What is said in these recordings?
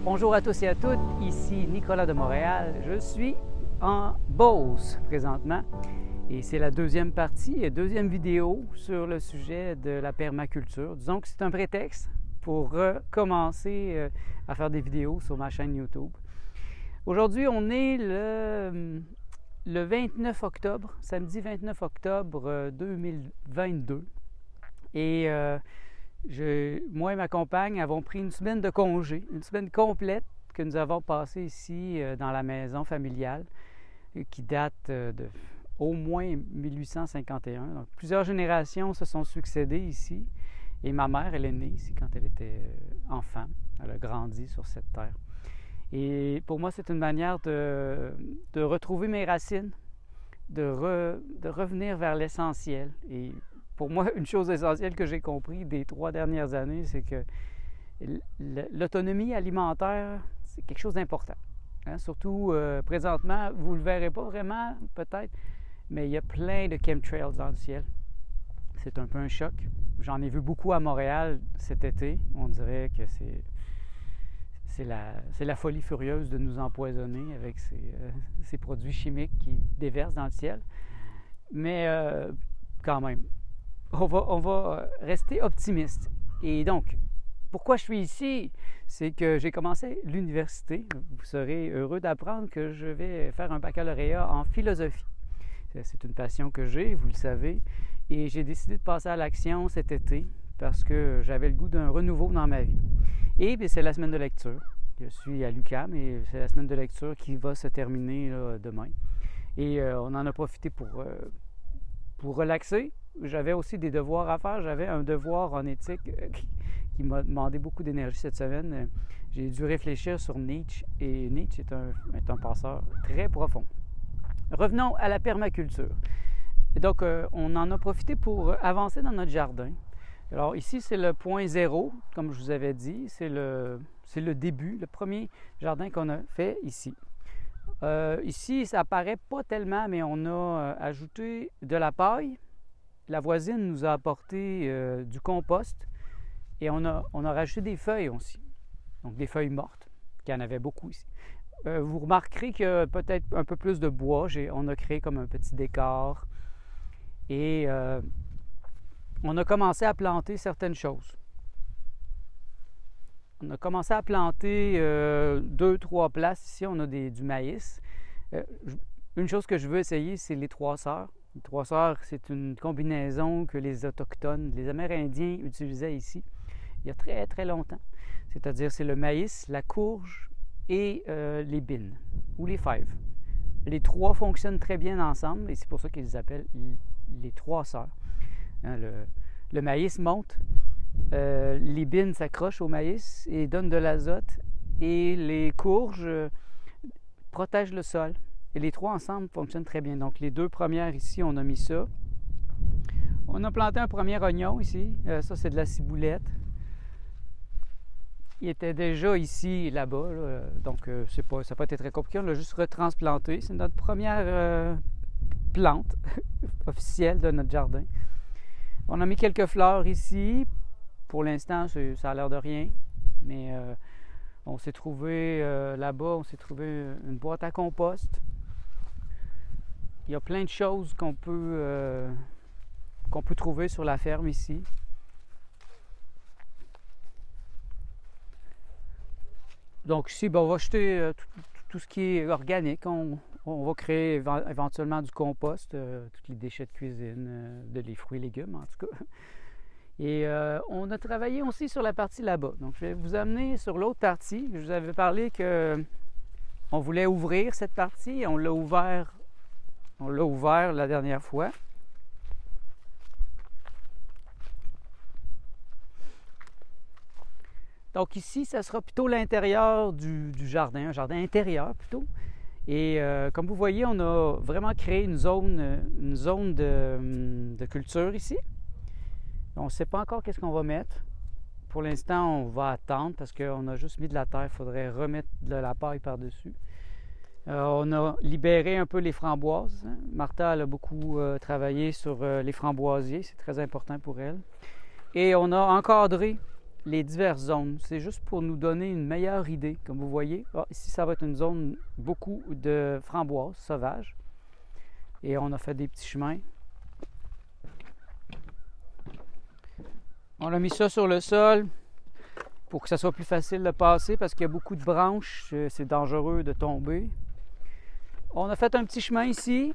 Bonjour à tous et à toutes, ici Nicolas de Montréal. Je suis en Beauce présentement et c'est la deuxième partie et deuxième vidéo sur le sujet de la permaculture. Disons que c'est un prétexte pour commencer à faire des vidéos sur ma chaîne YouTube. Aujourd'hui, on est le 29 octobre, samedi 29 octobre 2022 et moi et ma compagne avons pris une semaine de congé, une semaine complète que nous avons passée ici dans la maison familiale qui date de au moins 1851. Donc, plusieurs générations se sont succédées ici et ma mère, elle est née ici quand elle était enfant. Elle a grandi sur cette terre. Et pour moi, c'est une manière de retrouver mes racines, de revenir vers l'essentiel. Et pour moi, une chose essentielle que j'ai compris des 3 dernières années, c'est que l'autonomie alimentaire, c'est quelque chose d'important. Hein? Surtout présentement, vous ne le verrez pas vraiment, peut-être, mais il y a plein de chemtrails dans le ciel. C'est un peu un choc. J'en ai vu beaucoup à Montréal cet été. On dirait que c'est la folie furieuse de nous empoisonner avec ces produits chimiques qui déversent dans le ciel. Mais quand même, on va rester optimiste. Et donc, pourquoi je suis ici? C'est que j'ai commencé l'université. Vous serez heureux d'apprendre que je vais faire un baccalauréat en philosophie. C'est une passion que j'ai, vous le savez. Et j'ai décidé de passer à l'action cet été parce que j'avais le goût d'un renouveau dans ma vie. Et bien, c'est la semaine de lecture. Je suis à l'UQAM et c'est la semaine de lecture qui va se terminer là, demain. Et on en a profité pour relaxer. J'avais aussi des devoirs à faire. J'avais un devoir en éthique qui m'a demandé beaucoup d'énergie cette semaine. J'ai dû réfléchir sur Nietzsche et Nietzsche est un penseur très profond. Revenons à la permaculture. Et donc, on en a profité pour avancer dans notre jardin. Alors ici, c'est le point zéro, comme je vous avais dit. C'est le début, le premier jardin qu'on a fait ici. Ici, ça apparaît pas tellement, mais on a ajouté de la paille. La voisine nous a apporté du compost et on a rajouté des feuilles aussi. Donc des feuilles mortes, qu'il y en avait beaucoup ici. Vous remarquerez qu'il y a peut-être un peu plus de bois. On a créé comme un petit décor. Et on a commencé à planter certaines choses. On a commencé à planter 2-3 places. Ici, on a du maïs. Une chose que je veux essayer, c'est les 3 sœurs. Les 3 sœurs, c'est une combinaison que les Autochtones, les Amérindiens utilisaient ici il y a très, très longtemps. C'est-à-dire, c'est le maïs, la courge et les bines ou les fèves. Les 3 fonctionnent très bien ensemble et c'est pour ça qu'ils les appellent les 3 sœurs. Hein, le maïs monte, les bines s'accrochent au maïs et donnent de l'azote et les courges protègent le sol. Et les 3 ensemble fonctionnent très bien. Donc les 2 premières ici, on a mis ça. On a planté un premier oignon ici. Ça, c'est de la ciboulette. Il était déjà ici et là-bas. Là. Donc ça n'a pas été très compliqué. On l'a juste retransplanté. C'est notre première plante officielle de notre jardin. On a mis quelques fleurs ici. Pour l'instant, ça a l'air de rien. Mais on s'est trouvé là-bas, on s'est trouvé une boîte à compost. Il y a plein de choses qu'on peut trouver sur la ferme ici. Donc ici, on va jeter tout ce qui est organique. On va créer éventuellement du compost, tous les déchets de cuisine, les fruits et légumes en tout cas. Et on a travaillé aussi sur la partie là-bas. Donc je vais vous amener sur l'autre partie. Je vous avais parlé qu'on voulait ouvrir cette partie. On l'a ouvert la dernière fois. Donc ici, ça sera plutôt l'intérieur du jardin, un jardin intérieur plutôt. Et comme vous voyez, on a vraiment créé une zone de culture ici. On ne sait pas encore qu'est-ce qu'on va mettre. Pour l'instant, on va attendre parce qu'on a juste mis de la terre. Il faudrait remettre de la paille par-dessus. On a libéré un peu les framboises. Hein. Martha elle a beaucoup travaillé sur les framboisiers. C'est très important pour elle. Et on a encadré les diverses zones. C'est juste pour nous donner une meilleure idée. Comme vous voyez, ici, ça va être une zone beaucoup de framboises sauvages. Et on a fait des petits chemins. On a mis ça sur le sol pour que ça soit plus facile de passer parce qu'il y a beaucoup de branches. C'est dangereux de tomber. On a fait un petit chemin ici.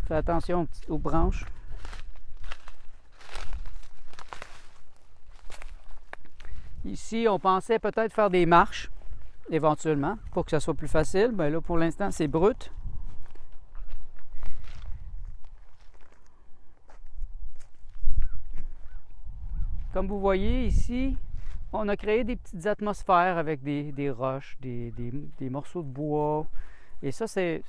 Fais attention aux branches. Ici, on pensait peut-être faire des marches, éventuellement, pour que ça soit plus facile. Bien là, pour l'instant, c'est brut. Comme vous voyez ici, on a créé des petites atmosphères avec des roches, des morceaux de bois. Et ça, c'est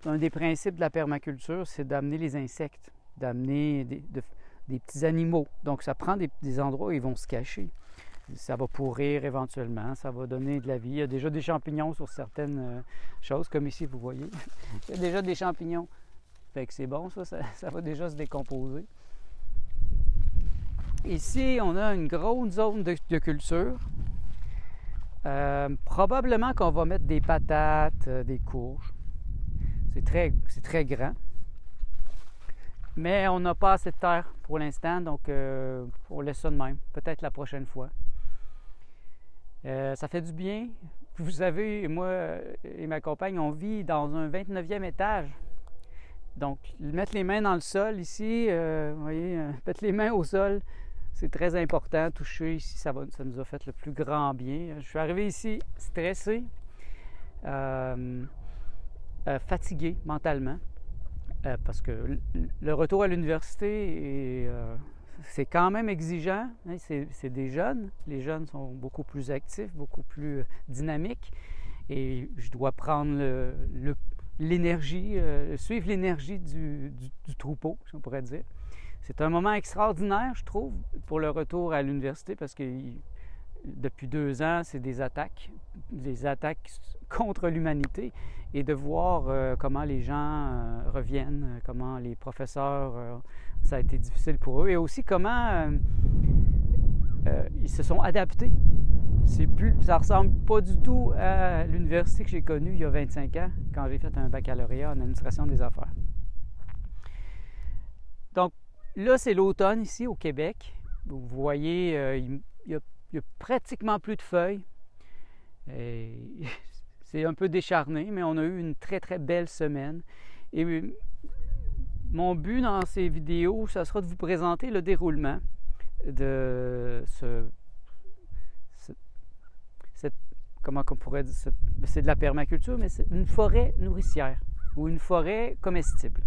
un des principes de la permaculture, c'est d'amener les insectes, d'amener des petits animaux. Donc, ça prend des endroits où ils vont se cacher. Ça va pourrir éventuellement, ça va donner de la vie. Il y a déjà des champignons sur certaines choses, comme ici, vous voyez. Il y a déjà des champignons. Fait que c'est bon, ça va déjà se décomposer. Ici, on a une grosse zone de culture. Probablement qu'on va mettre des patates, des courges. C'est très grand. Mais on n'a pas assez de terre pour l'instant, donc on laisse ça de même. Peut-être la prochaine fois. Ça fait du bien. Vous savez, moi et ma compagne, on vit dans un 29e étage. Donc, mettre les mains dans le sol ici, vous voyez, mettre les mains au sol, c'est très important. Toucher ici, ça nous a fait le plus grand bien. Je suis arrivé ici stressé, fatigué mentalement, parce que le retour à l'université, c'est quand même exigeant. Hein, c'est des jeunes. Les jeunes sont beaucoup plus actifs, beaucoup plus dynamiques. Et je dois prendre l'énergie, suivre l'énergie du troupeau, si on pourrait dire. C'est un moment extraordinaire, je trouve, pour le retour à l'université, parce que depuis 2 ans, c'est des attaques contre l'humanité, et de voir comment les gens reviennent, comment les professeurs, ça a été difficile pour eux, et aussi comment ils se sont adaptés. Ça ressemble pas du tout à l'université que j'ai connue il y a 25 ans, quand j'ai fait un baccalauréat en administration des affaires. Donc, là, c'est l'automne ici au Québec. Vous voyez, il y a pratiquement plus de feuilles. C'est un peu décharné, mais on a eu une très, très belle semaine. Et mon but dans ces vidéos, ça sera de vous présenter le déroulement de comment on pourrait dire, c'est de la permaculture, mais c'est une forêt nourricière ou une forêt comestible.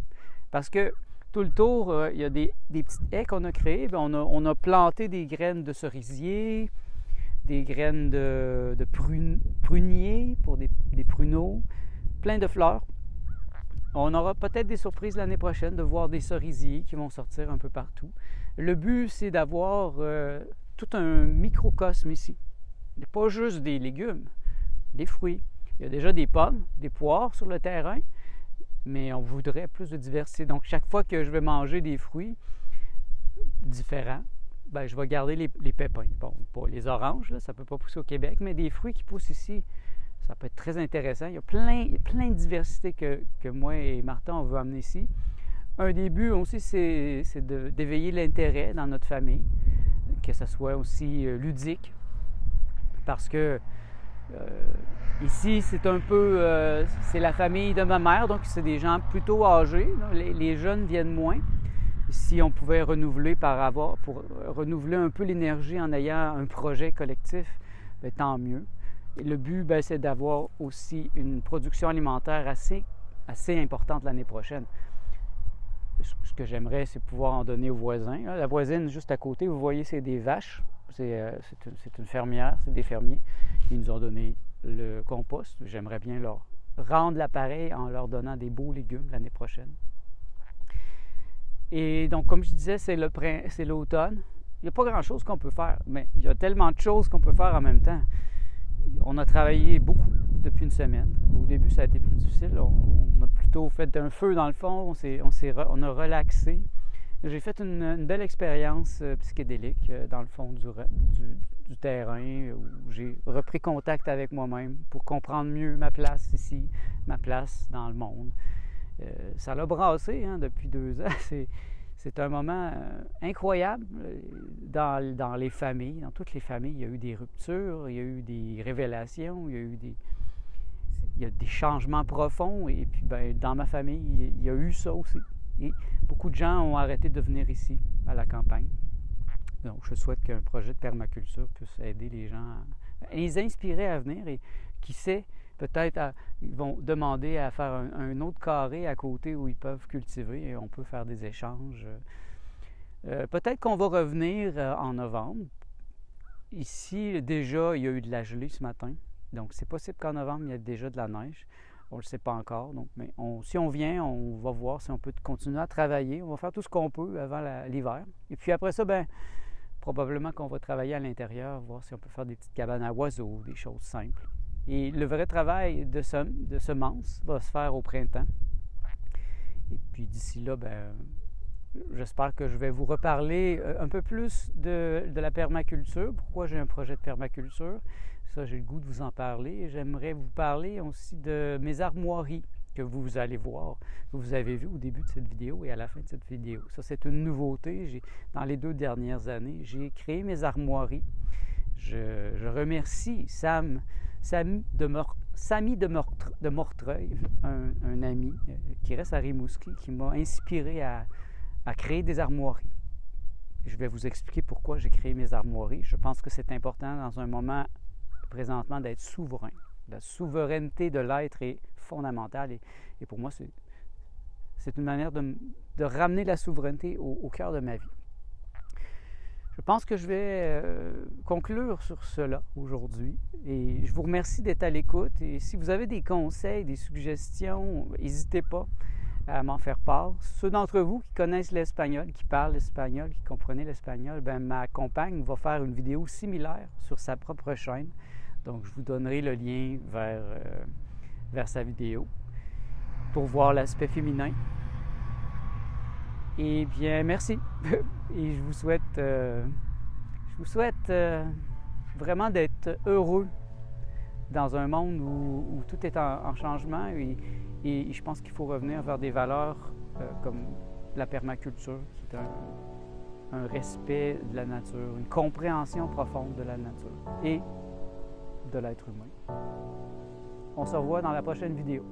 Parce que tout le tour, il y a des petites haies qu'on a créées. Bien, on a planté des graines de cerisier, des graines de pruniers pour des pruneaux, plein de fleurs. On aura peut-être des surprises l'année prochaine de voir des cerisiers qui vont sortir un peu partout. Le but, c'est d'avoir tout un microcosme ici. Pas juste des légumes, des fruits. Il y a déjà des pommes, des poires sur le terrain, mais on voudrait plus de diversité. Donc, chaque fois que je vais manger des fruits différents, bien, je vais garder les pépins. Bon, pas les oranges, là, ça ne peut pas pousser au Québec, mais des fruits qui poussent ici, ça peut être très intéressant. Il y a plein de diversité que moi et Martin, on veut amener ici. Un des buts aussi, c'est d'éveiller l'intérêt dans notre famille, que ça soit aussi ludique, parce que ici, c'est un peu, c'est la famille de ma mère, donc c'est des gens plutôt âgés. Les jeunes viennent moins. Si on pouvait renouveler pour renouveler un peu l'énergie en ayant un projet collectif, bien, tant mieux. Et le but, bien, c'est d'avoir aussi une production alimentaire assez importante l'année prochaine. Ce que j'aimerais, c'est pouvoir en donner aux voisins. La voisine juste à côté, vous voyez, c'est des vaches. C'est une fermière, c'est des fermiers. Ils nous ont donné le compost. J'aimerais bien leur rendre l'appareil en leur donnant des beaux légumes l'année prochaine. Et donc, comme je disais, c'est l'automne. Il n'y a pas grand-chose qu'on peut faire, mais il y a tellement de choses qu'on peut faire en même temps. On a travaillé beaucoup depuis une semaine. Au début, ça a été plus difficile. On a plutôt fait un feu dans le fond. On a relaxé. J'ai fait une belle expérience psychédélique dans le fond du terrain où j'ai repris contact avec moi-même pour comprendre mieux ma place ici, ma place dans le monde. Ça l'a brassé depuis 2 ans. C'est un moment incroyable dans les familles, dans toutes les familles. Il y a eu des ruptures, il y a eu des révélations, il y a des changements profonds. Et puis dans ma famille, il y a eu ça aussi. Et beaucoup de gens ont arrêté de venir ici, à la campagne. Donc, je souhaite qu'un projet de permaculture puisse aider les gens, à les inspirer à venir. Et qui sait, peut-être ils vont demander à faire un autre carré à côté où ils peuvent cultiver et on peut faire des échanges. Peut-être qu'on va revenir en novembre. Ici, déjà, il y a eu de la gelée ce matin. Donc, c'est possible qu'en novembre, il y ait déjà de la neige. On ne le sait pas encore. Donc, mais si on vient, on va voir si on peut continuer à travailler. On va faire tout ce qu'on peut avant l'hiver. Et puis après ça, probablement qu'on va travailler à l'intérieur, voir si on peut faire des petites cabanes à oiseaux, des choses simples. Et le vrai travail de semences va se faire au printemps. Et puis d'ici là, j'espère que je vais vous reparler un peu plus de la permaculture. Pourquoi j'ai un projet de permaculture? Ça, j'ai le goût de vous en parler. J'aimerais vous parler aussi de mes armoiries que vous allez voir, que vous avez vu au début de cette vidéo et à la fin de cette vidéo. Ça, c'est une nouveauté. Dans les 2 dernières années, j'ai créé mes armoiries. Je remercie Samy de Mortreuil, un ami qui reste à Rimouski, qui m'a inspiré à créer des armoiries. Je vais vous expliquer pourquoi j'ai créé mes armoiries. Je pense que c'est important dans un moment présentement d'être souverain. La souveraineté de l'être est fondamentale et pour moi, c'est une manière de ramener la souveraineté au cœur de ma vie. Je pense que je vais conclure sur cela aujourd'hui et je vous remercie d'être à l'écoute et si vous avez des conseils, des suggestions, n'hésitez pas à m'en faire part. Ceux d'entre vous qui connaissent l'espagnol, qui parlent l'espagnol, qui comprennent l'espagnol, ma compagne va faire une vidéo similaire sur sa propre chaîne. Donc, je vous donnerai le lien vers sa vidéo pour voir l'aspect féminin. Et bien, merci. Et je vous souhaite vraiment d'être heureux dans un monde où tout est en changement. Et je pense qu'il faut revenir vers des valeurs comme la permaculture, qui est un respect de la nature, une compréhension profonde de la nature et de l'être humain. On se revoit dans la prochaine vidéo.